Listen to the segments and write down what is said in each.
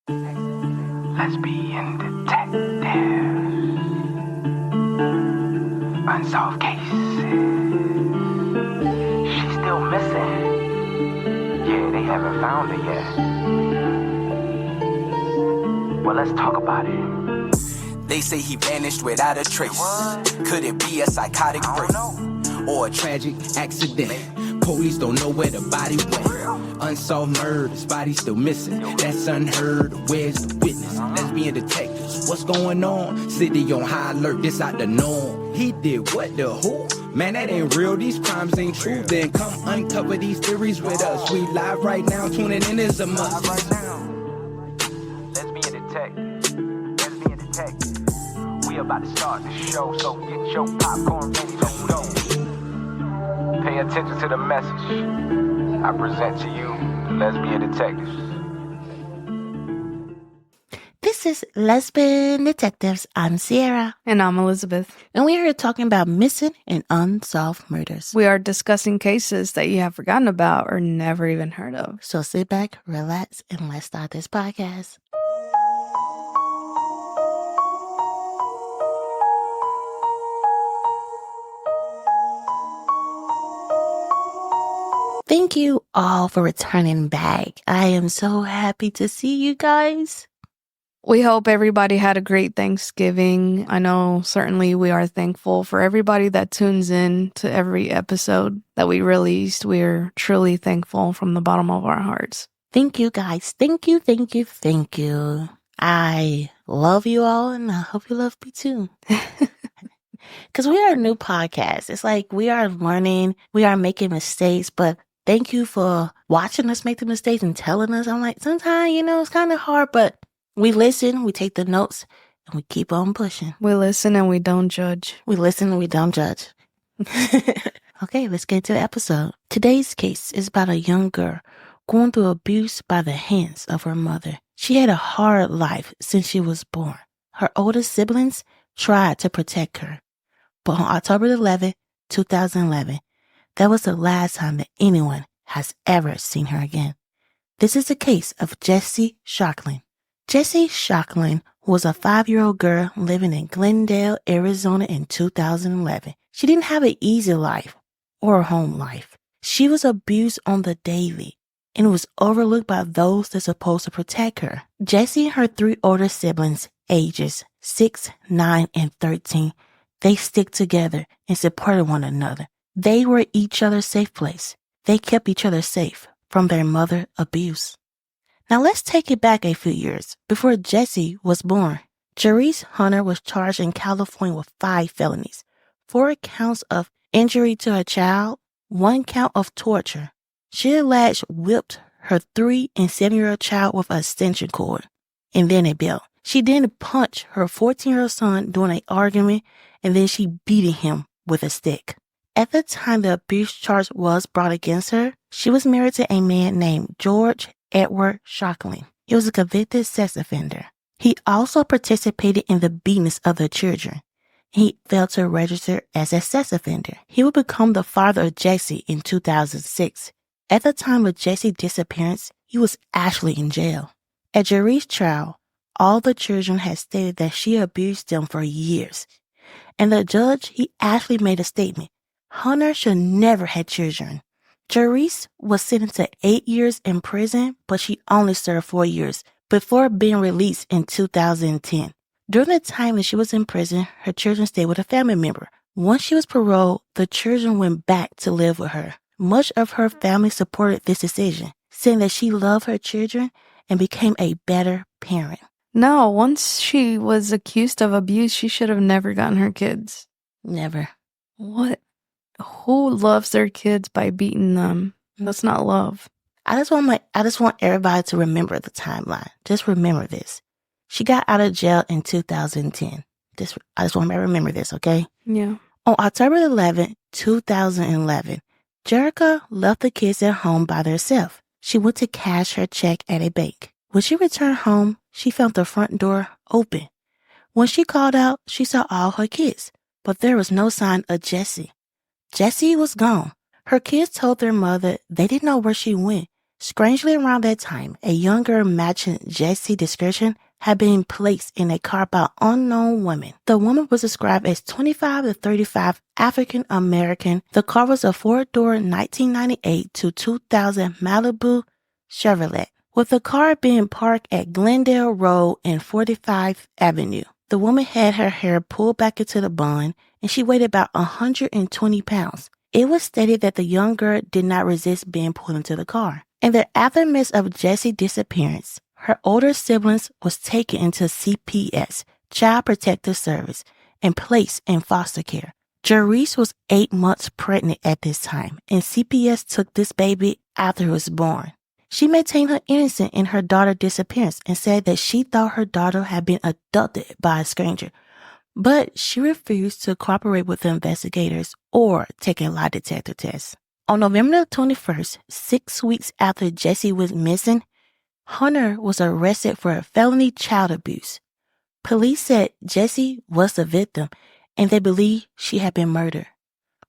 Lesbian Detectives. Unsolved cases. She's still missing. Yeah, they haven't found her yet. Well, let's talk about it. They say he vanished without a trace. Could it be a psychotic break or a tragic accident? Police don't know where the body went. Unsolved murders, body still missing. That's unheard. Where's the witness? Lesbian detectives, what's going on? City on high alert, this out the norm. He did what, the who? Man, that ain't real, these crimes ain't true. Then come uncover these theories with us. We live right now, tuning in is a must. Lesbian Detectives. Lesbian Detectives. We about to start the show, so get your popcorn ready, let's go. Pay attention to the message. I present to you the Lesbian Detectives. This is Lesbian Detectives. I'm Sierra. And I'm Elizabeth. And we are here talking about missing and unsolved murders. We are discussing cases that you have forgotten about or never even heard of. So sit back, relax, and let's start this podcast. Thank you all for returning back. I am so happy to see you guys. We hope everybody had a great Thanksgiving. I know certainly we are thankful for everybody that tunes in to every episode that we released. We're truly thankful from the bottom of our hearts. Thank you, guys. Thank you, thank you, thank you. I love you all, and I hope you love me too. Because we are a new podcast. It's like we are learning, we are making mistakes, but thank you for watching us make the mistakes and telling us. I'm like, sometimes, it's kind of hard, but we listen, we take the notes, and we keep on pushing. We listen and we don't judge. We listen and we don't judge. Okay, let's get to the episode. Today's case is about a young girl going through abuse by the hands of her mother. She had a hard life since she was born. Her older siblings tried to protect her. But on October 11, 2011, that was the last time that anyone has ever seen her again. This is the case of Jhessye Shockley. Jhessye Shockley was a 5-year-old girl living in Glendale, Arizona in 2011. She didn't have an easy life or a home life. She was abused on the daily and was overlooked by those that are supposed to protect her. Jhessye and her 3 older siblings, ages 6, 9, and 13, they stick together and supported one another. They were each other's safe place. They kept each other safe from their mother abuse. Now let's take it back a few years before Jhessye was born. Jerice Hunter was charged in California with 5 felonies, 4 counts of injury to a child, 1 count of torture. She alleged whipped her 3 and 7-year-old child with an extension cord and then a belt. She then punched her 14-year-old son during an argument, and then she beat him with a stick. At the time the abuse charge was brought against her, she was married to a man named George Edward Shockley. He was a convicted sex offender. He also participated in the beatings of the children. He failed to register as a sex offender. He would become the father of Jhessye in 2006. At the time of Jhessye's disappearance, he was actually in jail. At Jerice's trial, all the children had stated that she abused them for years. And the judge, he actually made a statement. Hunter should never have children. Jerice was sentenced to 8 years in prison, but she only served 4 years before being released in 2010. During the time that she was in prison, her children stayed with a family member. Once she was paroled, the children went back to live with her. Much of her family supported this decision, saying that she loved her children and became a better parent. No, once she was accused of abuse, she should have never gotten her kids. Never. What? Who loves their kids by beating them? That's not love. I just want everybody to remember the timeline. Just remember this. She got out of jail in 2010. I just want to remember this, okay? Yeah. On October 11, 2011, Jerica left the kids at home by themselves. She went to cash her check at a bank. When she returned home, she found the front door open. When she called out, she saw all her kids, but there was no sign of Jhessye. Jhessye was gone. Her kids told their mother they didn't know where she went, Strangely, around that time, a young girl matching Jhessye's description had been placed in a car by unknown women. The woman was described as 25 to 35, African American. The car was a four-door 1998 to 2000 Malibu Chevrolet, with the car being parked at Glendale Road and 45th Avenue. The woman had her hair pulled back into the bun, and she weighed about 120 pounds. It was stated that the young girl did not resist being pulled into the car. In the aftermath of Jhessye's disappearance, her older siblings was taken into CPS, Child Protective Service, and placed in foster care. Jhessye was 8 months pregnant at this time, and CPS took this baby after it was born. She maintained her innocence in her daughter's disappearance and said that she thought her daughter had been abducted by a stranger, but she refused to cooperate with the investigators or take a lie detector test. On November 21st, 6 weeks after Jhessye was missing, Hunter was arrested for a felony child abuse. Police said Jhessye was the victim and they believed she had been murdered.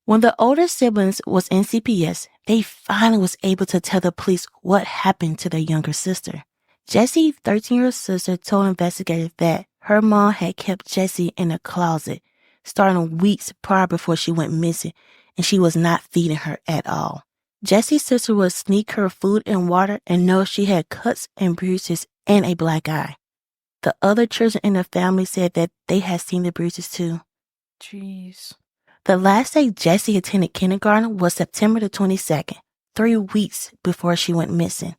When the older siblings was in CPS, they finally was able to tell the police what happened to their younger sister. Jhessye's 13-year-old sister told investigators that her mom had kept Jhessye in a closet starting weeks prior before she went missing, and she was not feeding her at all. Jhessye's sister would sneak her food and water and know she had cuts and bruises and a black eye. The other children in the family said that they had seen the bruises too. Jeez. The last day Jhessye attended kindergarten was September the 22nd, 3 weeks before she went missing.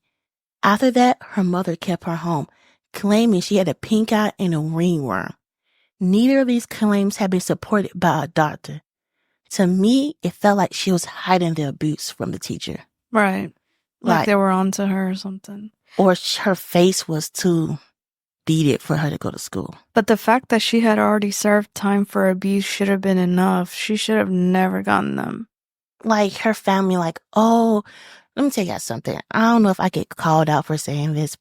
After that, her mother kept her home, claiming she had a pink eye and a ringworm. Neither of these claims had been supported by a doctor. To me, it felt like she was hiding the abuse from the teacher. Right. Like they were onto her or something. Or her face was too beat for her to go to school. But the fact that she had already served time for abuse should have been enough. She should have never gotten them. Like her family, like, oh, let me tell you guys something. I don't know if I get called out for saying this,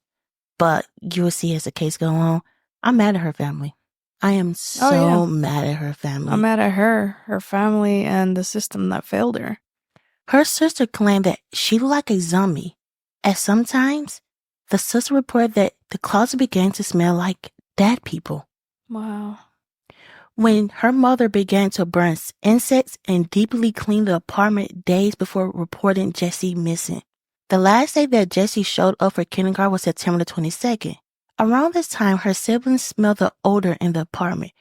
but you will see as the case go on, I'm mad at her family. I am so mad at her family. I'm mad at her family, and the system that failed her. Her sister claimed that she looked like a zombie. At sometimes, the sister reported that the closet began to smell like dead people. Wow. When her mother began to burn insects and deeply clean the apartment days before reporting Jhessye missing. The last day that Jhessye showed up for kindergarten was September the 22nd. Around this time, her siblings smelled the odor in the apartment.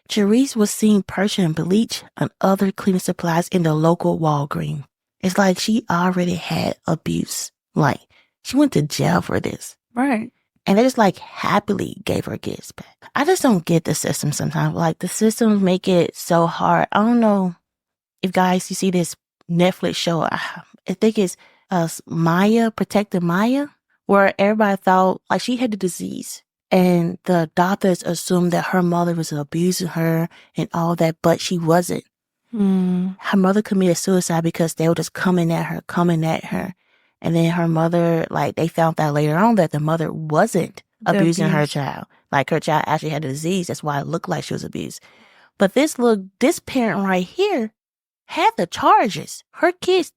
Jhessye was seen purchasing bleach and other cleaning supplies in the local Walgreens. It's like she already had abuse. Like, she went to jail for this. Right. And they just like happily gave her kids back. I just don't get the system sometimes. Like the systems make it so hard. I don't know if guys, you see this Netflix show. I think it's Maya, Protecting Maya, where everybody thought like she had the disease. And the doctors assumed that her mother was abusing her and all that, but she wasn't. Her mother committed suicide because they were just coming at her. And then her mother, like, they found out later on that the mother wasn't abusing her child. Like, her child actually had a disease. That's why it looked like she was abused. But this parent right here had the charges. Her kids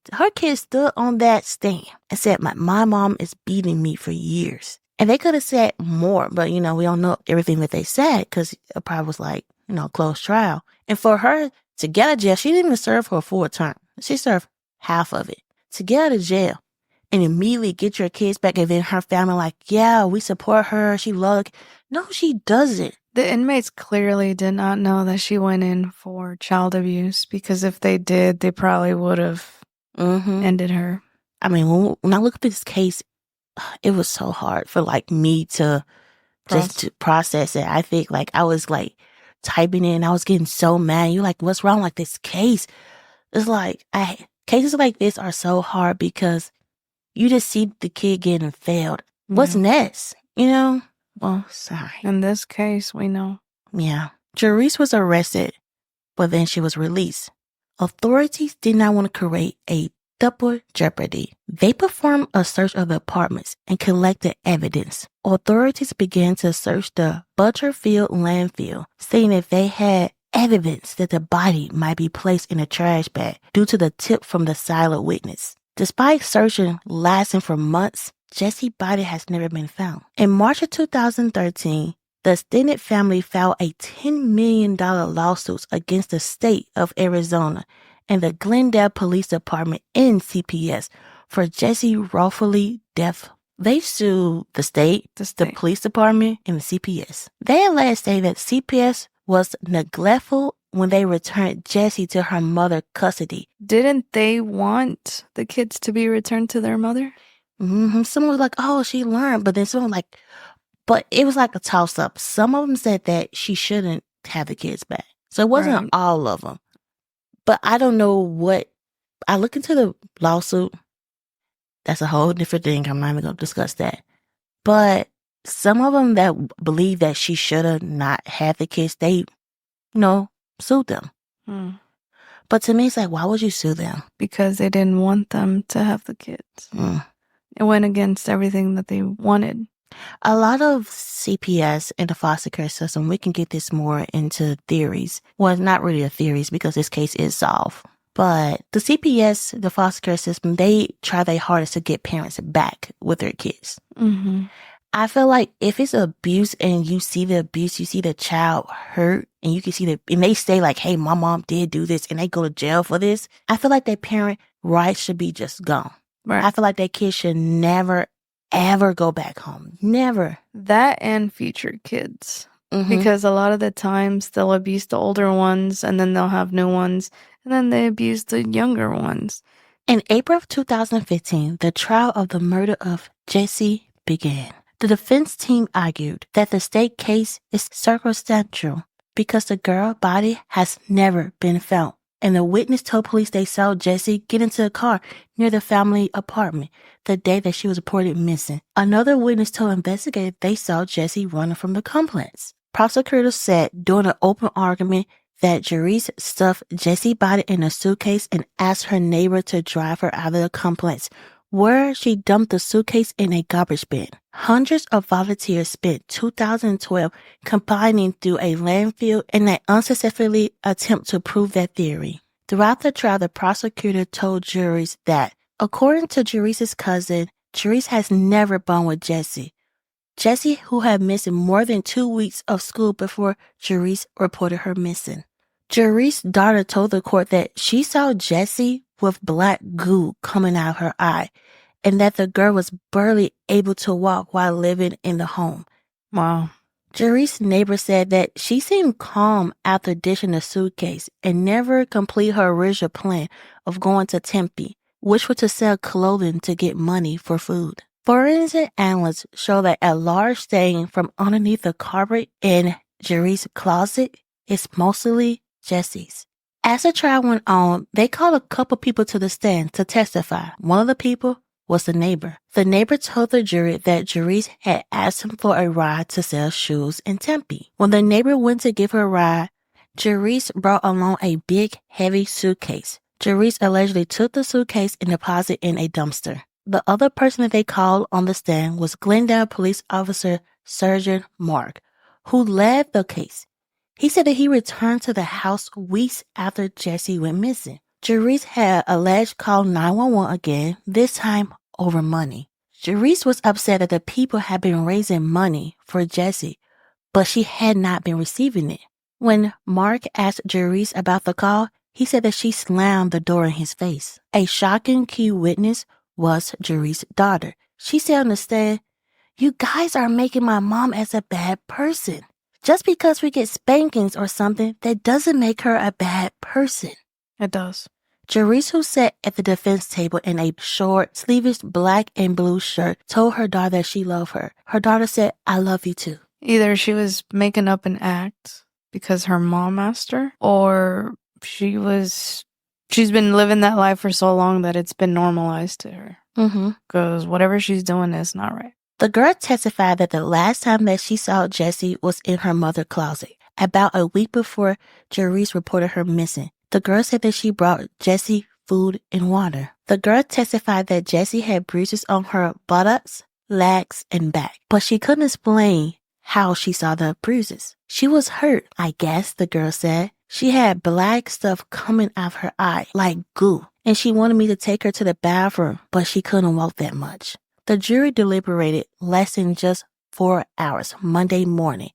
stood on that stand and said, my mom is beating me for years. And they could have said more, but, we don't know everything that they said because it probably was like, closed trial. And for her to get out of jail, she didn't even serve her full term. She served half of it. To get out of jail and immediately get your kids back, and then her family like, yeah, we support her. She loved. No, she doesn't. The inmates clearly did not know that she went in for child abuse, because if they did, they probably would have ended her. I mean, when I look at this case, it was so hard for like me to just to process it. I think like I was like typing in, I was getting so mad. You're like, what's wrong with this case? It's like cases like this are so hard because you just see the kid getting failed. What's next? Well, sorry. In this case, we know. Yeah. Jhessye was arrested, but then she was released. Authorities did not want to create a double jeopardy. They performed a search of the apartments and collected evidence. Authorities began to search the Butterfield landfill, saying that they had evidence that the body might be placed in a trash bag due to the tip from the silent witness. Despite searching lasting for months, Jhessye's body has never been found. In March of 2013, the Stinnett family filed a $10 million lawsuit against the state of Arizona and the Glendale Police Department and CPS for Jhessye wrongfully death. They sued the state, the police department, and the CPS. They alleged that CPS was neglectful when they returned Jhessye to her mother's custody. Didn't they want the kids to be returned to their mother? Someone was like, oh, she learned. But then someone like, but it was like a toss-up. Some of them said that she shouldn't have the kids back. So it wasn't all of them. But I don't know what. I look into the lawsuit. That's a whole different thing. I'm not even going to discuss that. But some of them that believe that she should have not had the kids, they, sued them. But to me, it's like, why would you sue them? Because they didn't want them to have the kids. It went against everything that they wanted. A lot of CPS and the foster care system, we can get this more into theories. Well, not really a theories because this case is solved. But the CPS, the foster care system, they try their hardest to get parents back with their kids. I feel like if it's abuse and you see the abuse, you see the child hurt, and you can see and they say like, hey, my mom did do this, and they go to jail for this, I feel like that parent rights should be just gone. Right. I feel like that kid should never, ever go back home. Never. That and future kids. Because a lot of the times they'll abuse the older ones and then they'll have new ones and then they abuse the younger ones. In April of 2015, the trial of the murder of Jhessye began. The defense team argued that the state case is circumstantial because the girl's body has never been found. And the witness told police they saw Jhessye get into a car near the family apartment the day that she was reported missing. Another witness told investigators they saw Jhessye running from the complex. Prosecutors said during an open argument that Jhessye stuffed Jhessye's body in a suitcase and asked her neighbor to drive her out of the complex, where she dumped the suitcase in a garbage bin. Hundreds of volunteers spent 2012 combining through a landfill in an unsuccessfully attempt to prove that theory. Throughout the trial, the prosecutor told juries that, according to Jhessye's cousin, Jhessye has never bonded with Jhessye. Jhessye, who had missed more than 2 weeks of school before Jhessye reported her missing. Jhesye's daughter told the court that she saw Jhessye with black goo coming out her eye and that the girl was barely able to walk while living in the home. Wow. Jhessye's neighbor said that she seemed calm after dishing the suitcase and never completed her original plan of going to Tempe, which was to sell clothing to get money for food. Forensic analysts show that a large stain from underneath the carpet in Jhessye's closet is mostly Jhessye's. As the trial went on, they called a couple people to the stand to testify. One of the people was the neighbor. The neighbor told the jury that Jhessye had asked him for a ride to sell shoes in Tempe. When the neighbor went to give her a ride, Jhessye brought along a big, heavy suitcase. Jhessye allegedly took the suitcase and deposited in a dumpster. The other person that they called on the stand was Glendale police officer Sergeant Mark, who led the case. He said that he returned to the house weeks after Jhessye went missing. Jhessye had alleged called 911 again, this time over money. Jhessye was upset that the people had been raising money for Jhessye, but she had not been receiving it. When Mark asked Jhessye about the call, he said that she slammed the door in his face. A shocking key witness was Jhessye's daughter. She said on the stand, "You guys are making my mom as a bad person. Just because we get spankings or something, that doesn't make her a bad person." It does. Jhessye, who sat at the defense table in a short, sleeveless black and blue shirt, told her daughter that she loved her. Her daughter said, "I love you too." Either she was making up an act because her mom asked her, or she's been living that life for so long that it's been normalized to her. Because whatever she's doing is not right. The girl testified that the last time that she saw Jhessye was in her mother's closet, about a week before Jhessye reported her missing. The girl said that she brought Jhessye food and water. The girl testified that Jhessye had bruises on her buttocks, legs, and back, but she couldn't explain how she saw the bruises. She was hurt, I guess, the girl said. She had black stuff coming out of her eye, like goo, and she wanted me to take her to the bathroom, but she couldn't walk that much. The jury deliberated less than just 4 hours Monday morning.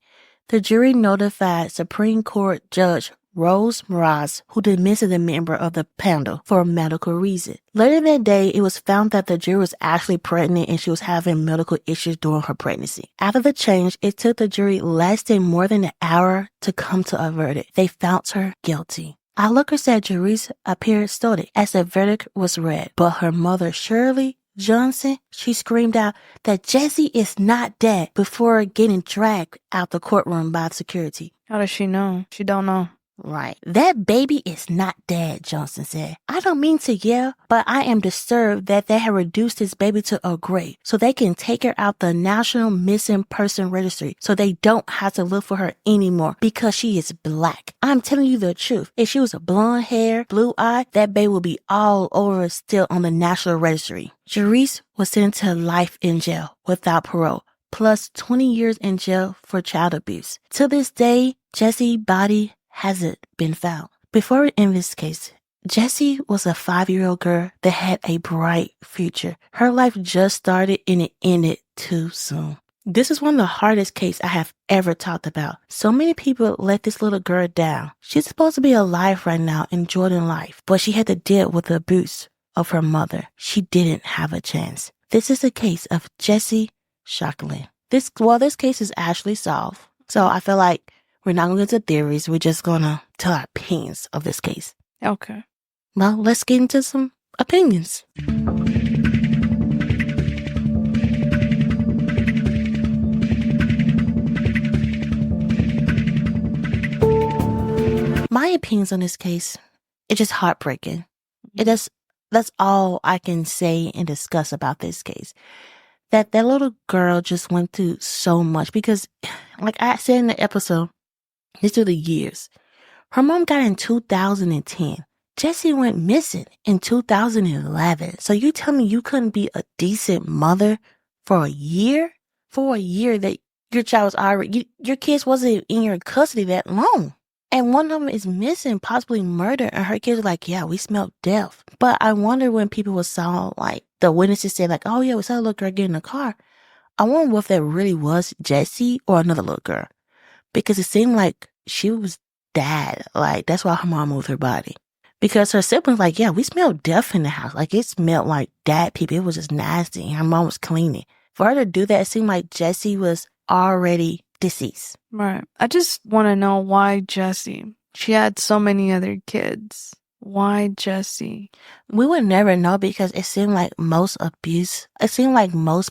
The jury notified Supreme Court Judge Rose Mraz, who dismissed a member of the panel for a medical reason. Later that day, it was found that the jury was actually pregnant and she was having medical issues during her pregnancy. After the change, it took the jury less than more than an hour to come to a verdict. They found her guilty. Onlookers said juries appeared stoic as the verdict was read, but her mother, Shirley Johnson, she screamed out that Jhessye is not dead before getting dragged out the courtroom by security. How does she know? She don't know. Right. That baby is not dead, Johnson said. I don't mean to yell, but I am disturbed that they have reduced this baby to a grave so they can take her out the National Missing Person Registry so they don't have to look for her anymore because she is black. I'm telling you the truth. If she was a blonde hair, blue eye, that baby would be all over still on the National Registry. Jhessye was sentenced to life in jail without parole, plus 20 years in jail for child abuse. To this day, Jhessye's body hasn't been found. Before we end this case, Jhessye was a 5-year-old girl that had a bright future. Her life just started and it ended too soon. This is one of the hardest cases I have ever talked about. So many people let this little girl down. She's supposed to be alive right now, enjoying life, but she had to deal with the abuse of her mother. She didn't have a chance. This is the case of Jhessye Shockley. This case is actually solved. So I feel like we're not going to get into theories. We're just going to tell our opinions of this case. Okay. Well, let's get into some opinions. My opinions on this case, it's just heartbreaking. That's all I can say and discuss about this case. That little girl just went through so much because, like I said in the episode, these are the years. Her mom got in 2010. Jhessye went missing in 2011. So you tell me you couldn't be a decent mother for a year? For a year that your child was already, your kids wasn't in your custody that long. And one of them is missing, possibly murder. And her kids are like, yeah, we smelled death. But I wonder when people saw, like, the witnesses say, like, oh, yeah, we saw a little girl get in the car. I wonder if that really was Jhessye or another little girl. Because it seemed like she was dead. Like, that's why her mom moved her body. Because her siblings, like, yeah, we smelled death in the house. Like, it smelled like dead people. It was just nasty. Her mom was cleaning. For her to do that, it seemed like Jhessye was already deceased. Right. I just want to know why Jhessye. She had so many other kids. Why Jhessye? We would never know because it seemed like most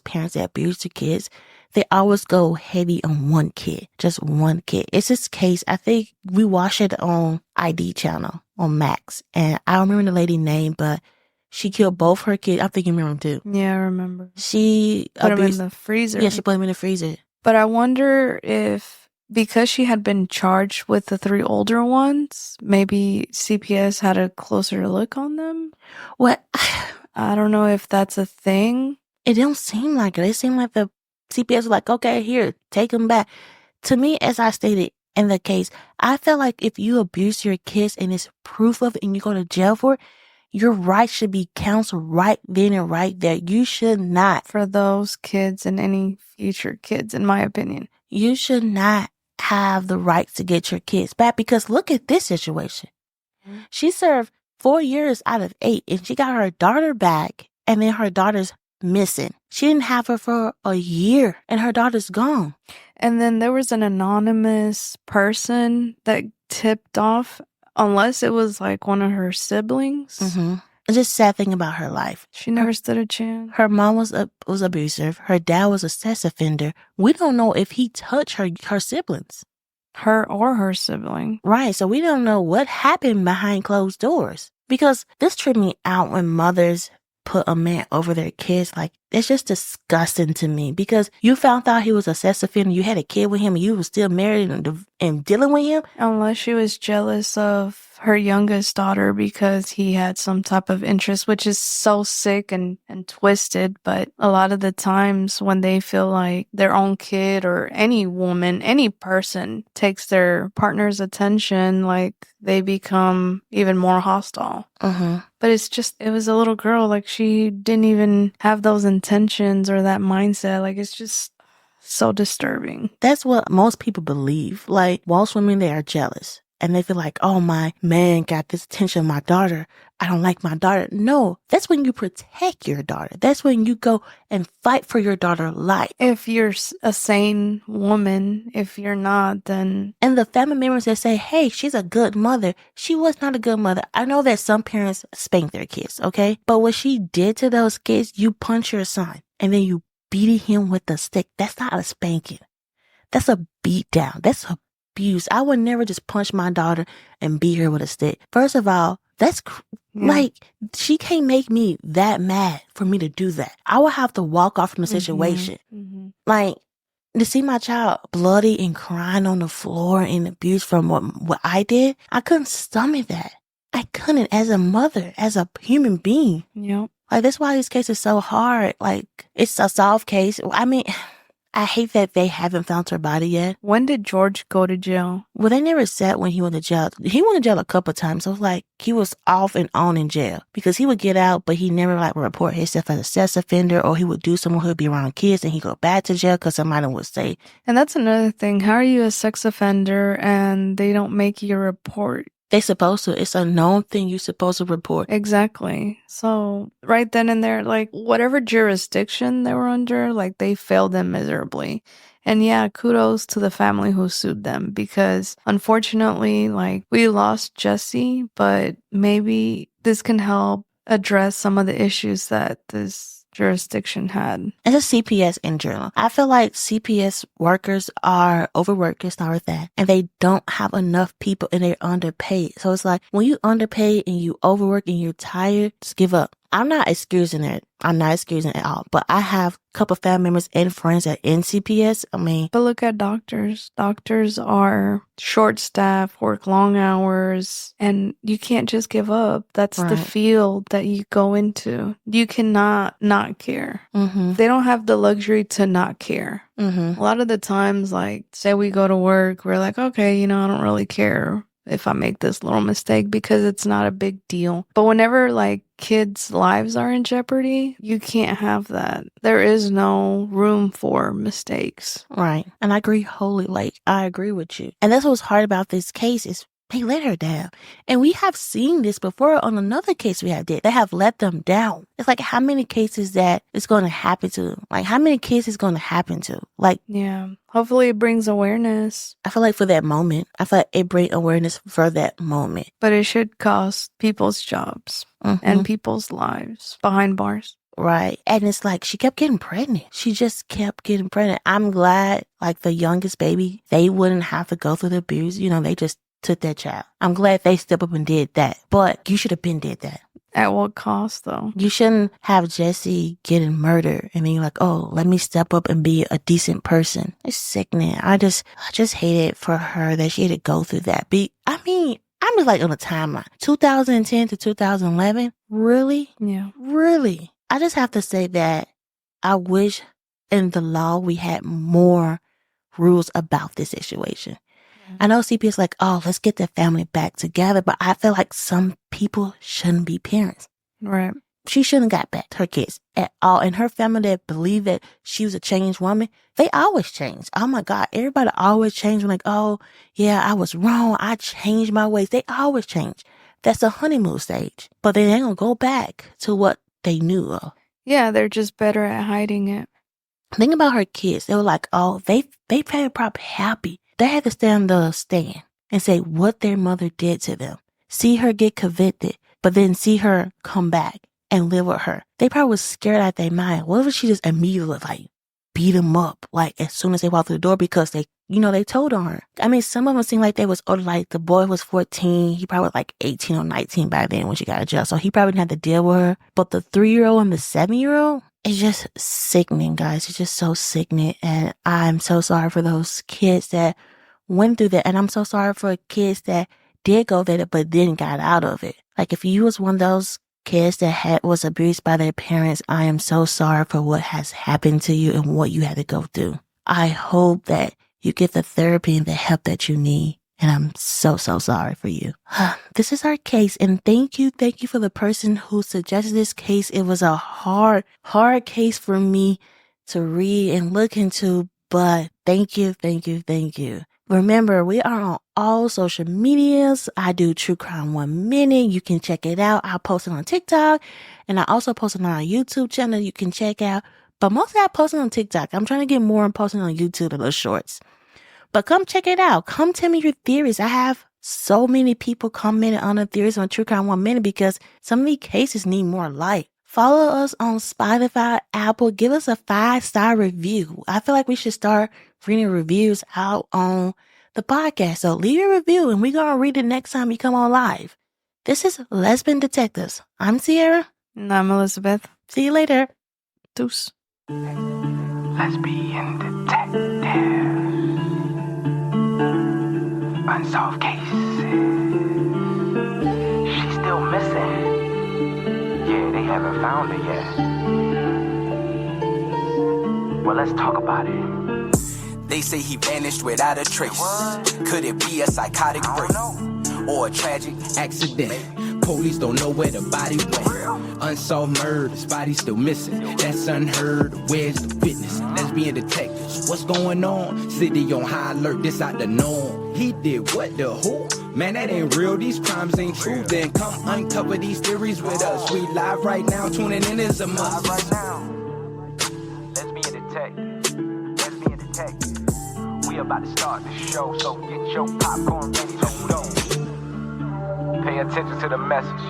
parents that abuse their kids, they always go heavy on one kid, just one kid. It's this case, I think we watched it on ID channel on Max, and I don't remember the lady's name, but she killed both her kids. I think you remember them too. Yeah, I remember. She put them in the freezer. Yeah, she put them in the freezer. But I wonder if, because she had been charged with the 3 older ones, maybe CPS had a closer look on them? What? I don't know if that's a thing. It don't seem like it. It seemed like the CPS was like, okay, here, take them back. To me, as I stated in the case, I feel like if you abuse your kids and it's proof of it and you go to jail for it, your rights should be counseled right then and right there. You should not. For those kids and any future kids, in my opinion. You should not have the rights to get your kids back because look at this situation. Mm-hmm. She served 4 years out of 8 and she got her daughter back and then her daughter's missing. She didn't have her for a year and her daughter's gone. And then there was an anonymous person that tipped off, unless it was like one of her siblings. Mm-hmm. It's just sad thing about her life. She never stood a chance. Her mom was abusive. Her dad was a sex offender. We don't know if he touched her siblings. Her or her sibling. Right. So we don't know what happened behind closed doors. Because this tripped me out when mothers put a man over their kids. Like, it's just disgusting to me because you found out he was a sex offender, you had a kid with him, and you were still married and dealing with him. Unless she was jealous of her youngest daughter because he had some type of interest, which is so sick and twisted. But a lot of the times when they feel like their own kid or any woman, any person takes their partner's attention, like they become even more hostile. But it was a little girl. Like she didn't even have those intentions or that mindset. Like it's just so disturbing. That's what most people believe. Like most women, they are jealous. And they feel like, oh, my man got this attention on my daughter. I don't like my daughter. No, that's when you protect your daughter. That's when you go and fight for your daughter's life. If you're a sane woman, if you're not, then... And the family members that say, hey, she's a good mother. She was not a good mother. I know that some parents spank their kids, okay? But what she did to those kids, you punch your son and then you beat him with a stick. That's not a spanking. That's a beat down. That's abuse. I would never just punch my daughter and beat her with a stick. First of all, that's like, she can't make me that mad for me to do that. I would have to walk off from the situation. Like, to see my child bloody and crying on the floor and abused from what I did, I couldn't stomach that. I couldn't, as a mother, as a human being. Yep. Like, that's why this case is so hard. Like, it's a solved case. I mean, I hate that they haven't found her body yet. When did George go to jail? Well, they never said when he went to jail. He went to jail a couple of times. So it was like he was off and on in jail because he would get out, but he never like report himself as a sex offender, or he would do something, he'd be around kids and he'd go back to jail because somebody would say. And that's another thing. How are you a sex offender and they don't make you report? They supposed to. It's a known thing you're supposed to report. Exactly. So right then and there, like whatever jurisdiction they were under, like they failed them miserably. And yeah, kudos to the family who sued them because unfortunately, like we lost Jhessye, but maybe this can help address some of the issues that this jurisdiction had. As a CPS in general, I feel like CPS workers are overworked, it's not worth that. And they don't have enough people and they're underpaid. So it's like when you underpaid and you overwork and you're tired, just give up. I'm not excusing it. I'm not excusing it at all. But I have a couple family members and friends that are in CPS. But look at doctors. Doctors are short-staffed, work long hours, and you can't just give up. That's the field that you go into. You cannot not care. They don't have the luxury to not care. A lot of the times, like, say we go to work, we're like, okay, I don't really care if I make this little mistake because it's not a big deal. But whenever like kids' lives are in jeopardy, you can't have that. There is no room for mistakes. Right. And I agree wholly. Like, I agree with you. And that's what's hard about this case is they let her down. And we have seen this before on another case we have did. They have let them down. It's like how many cases that it's going to happen to? Like how many cases is going to happen to? Like, yeah. Hopefully it brings awareness. I feel like for that moment, I feel like it brings awareness for that moment. But it should cost people's jobs and people's lives behind bars. Right. And it's like she kept getting pregnant. She just kept getting pregnant. I'm glad like the youngest baby, they wouldn't have to go through the abuse. They just took that child. I'm glad they stepped up and did that. But you should have been did that. At what cost, though? You shouldn't have Jhessye getting murdered and then you're like, oh, let me step up and be a decent person. It's sickening. I just hate it for her that she had to go through that. I'm just like on a timeline. 2010 to 2011? Really? Yeah. Really? I just have to say that I wish in the law we had more rules about this situation. I know CPS like, oh, let's get the family back together. But I feel like some people shouldn't be parents. Right. She shouldn't got back her kids at all. And her family that believe that she was a changed woman, they always change. Oh my God. Everybody always change. Like, oh yeah, I was wrong. I changed my ways. They always change. That's the honeymoon stage. But they ain't gonna go back to what they knew of. Yeah, they're just better at hiding it. Think about her kids. They were like, oh, they probably happy. They had to stand the stand and say what their mother did to them. See her get convicted, but then see her come back and live with her. They probably was scared out their mind. What if she just immediately like beat them up like as soon as they walked through the door because they told on her. Some of them seemed like they was older. Like the boy was 14. He probably was like 18 or 19 by then when she got out of jail. So he probably didn't have to deal with her. But the 3-year-old and the 7-year-old, It's just sickening, guys. It's just so sickening. And I'm so sorry for those kids that went through that. And I'm so sorry for kids that did go there but then got out of it. Like if you was one of those kids that was abused by their parents, I am so sorry for what has happened to you and what you had to go through. I hope that you get the therapy and the help that you need. And I'm so sorry for you. This is our case. And thank you for the person who suggested this case. It was a hard case for me to read and look into. But thank you. Remember, we are on all social medias. I do True Crime 1 Minute. You can check it out. I'll post it on TikTok. And I also post it on our YouTube channel you can check out. But mostly I post it on TikTok. I'm trying to get more and posting on YouTube, the little shorts. But come check it out. Come tell me your theories. I have so many people commenting on the theories on True Crime 1 Minute because some of these cases need more light. Follow us on Spotify, Apple. Give us a 5-star review. I feel like we should start reading reviews out on the podcast. So leave a review and we're going to read it next time you come on live. This is Lesbian Detectives. I'm Sierra. And I'm Elizabeth. See you later. Deuce. Lesbian Detectives. Unsolved cases. She's still missing. Yeah, they haven't found her yet. Well, let's talk about it. They say he vanished without a trace. Could it be a psychotic break or a tragic accident? Police don't know where the body went. Unsolved murders, body still missing. That's unheard. Where's the witness? Lesbian detectives, what's going on? City on high alert, this out the norm. He did what, the who? Man, that ain't real, these crimes ain't true. Then come uncover these theories with us. We live right now, tuning in is a must. Live right now. Lesbian Detectives. We about to start the show, so get your popcorn ready, let's go. Pay attention to the message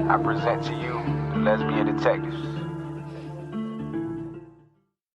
I present to you, the Lesbian Detectives.